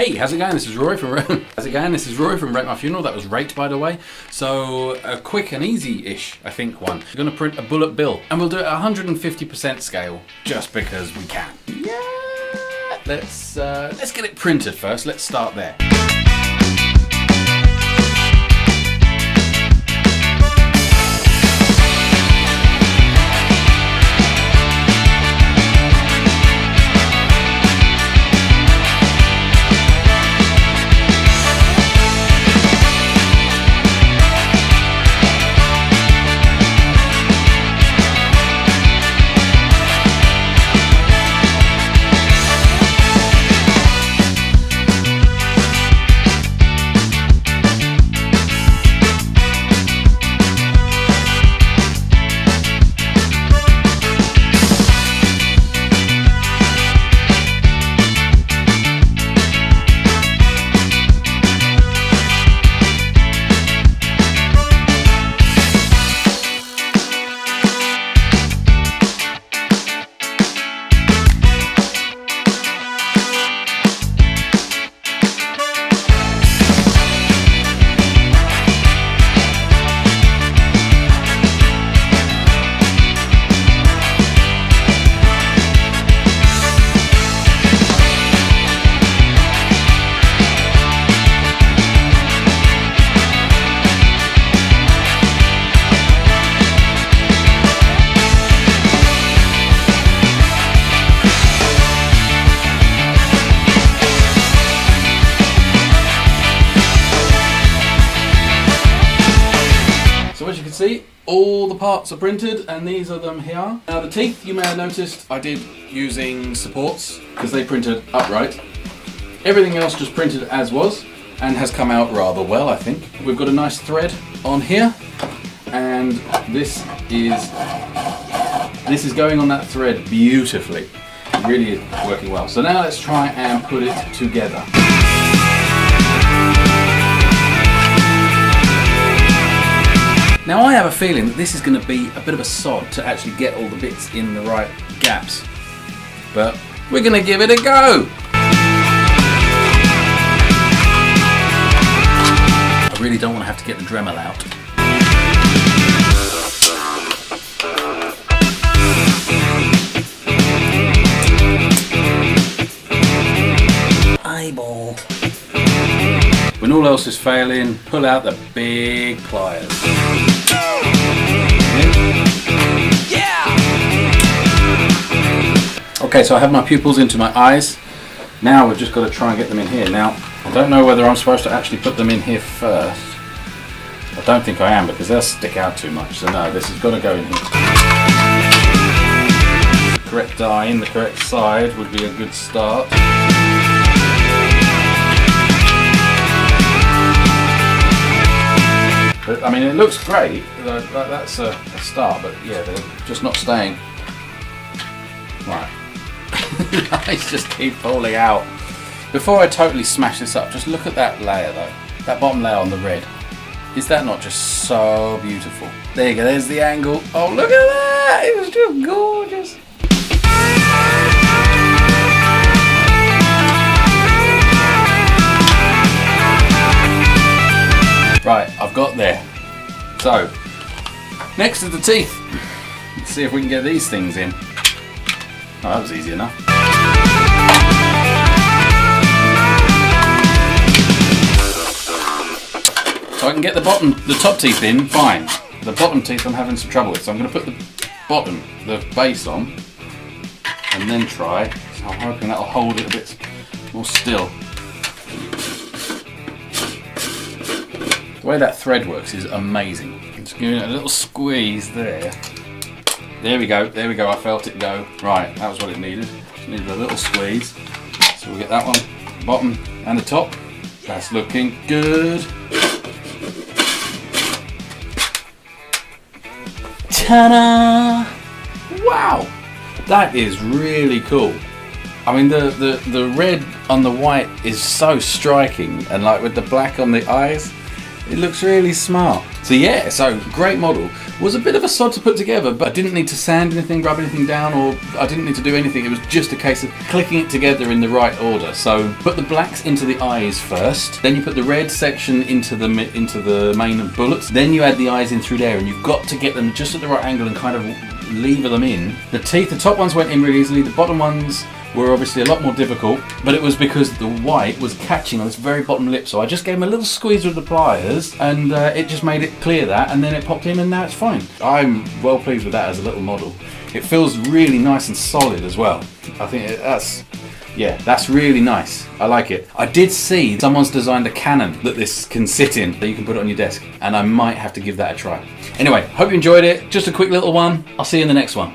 Hey, how's it going? This is Roy from Rate My Funeral. That was Rate, by the way. So a quick and easy-ish, I think, one. We're going to print a bullet bill, and we'll do it at 150% scale, just because we can. Yeah. Let's get it printed first. Let's start there. As you can see, all the parts are printed, and these are them here. Now the teeth, you may have noticed, I did using supports because they printed upright. Everything else just printed as was and has come out rather well, I think. We've got a nice thread on here, and this is going on that thread beautifully. It really is working well. So now let's try and put it together. Now I have a feeling that this is going to be a bit of a sod to actually get all the bits in the right gaps, but we're going to give it a go. I really don't want to have to get the Dremel out. Eyeball. When all else is failing, pull out the big pliers. Okay, so I have my pupils into my eyes. Now we've just got to try and get them in here. Now, I don't know whether I'm supposed to actually put them in here first. I don't think I am, because they'll stick out too much. So no, this has got to go in here. Correct die in the correct side would be a good start. But, I mean, it looks great. That's a start, but yeah, they're just not staying. Right. Lights just keep falling out. Before I totally smash this up, just look at that layer though. That bottom layer on the red. Is that not just so beautiful? There you go, there's the angle. Oh, look at that! It was just gorgeous. Right, I've got there. So, next is the teeth. Let's see if we can get these things in. Oh, that was easy enough. So I can get the top teeth in, fine. The bottom teeth I'm having some trouble with, so I'm going to put the base on, and then try. So I'm hoping that'll hold it a bit more still. The way that thread works is amazing. Just giving it a little squeeze there. There we go, I felt it go. Right, that was what it needed. Just needed a little squeeze. So we'll get that one, bottom and the top. That's looking good. Ta-da! Wow! That is really cool. I mean, the red on the white is so striking, and like with the black on the eyes, It looks really smart. So yeah, so great model. Was a bit of a sod to put together, but I didn't need to sand anything, rub anything down, or I didn't need to do anything. It was just a case of clicking it together in the right order. So put the blacks into the eyes first, then you put the red section into the main bullets, then you add the eyes in through there, and you've got to get them just at the right angle and kind of lever them in. The teeth, the top ones went in really easily, the bottom ones were obviously a lot more difficult, but it was because the white was catching on this very bottom lip, so I just gave him a little squeeze with the pliers, and it just made it clear that, and then it popped in, and now it's fine. I'm well pleased with that as a little model. It feels really nice and solid as well. I think that's really nice. I like it. I did see someone's designed a cannon that this can sit in, that you can put it on your desk, and I might have to give that a try. Anyway, hope you enjoyed it. Just a quick little one. I'll see you in the next one.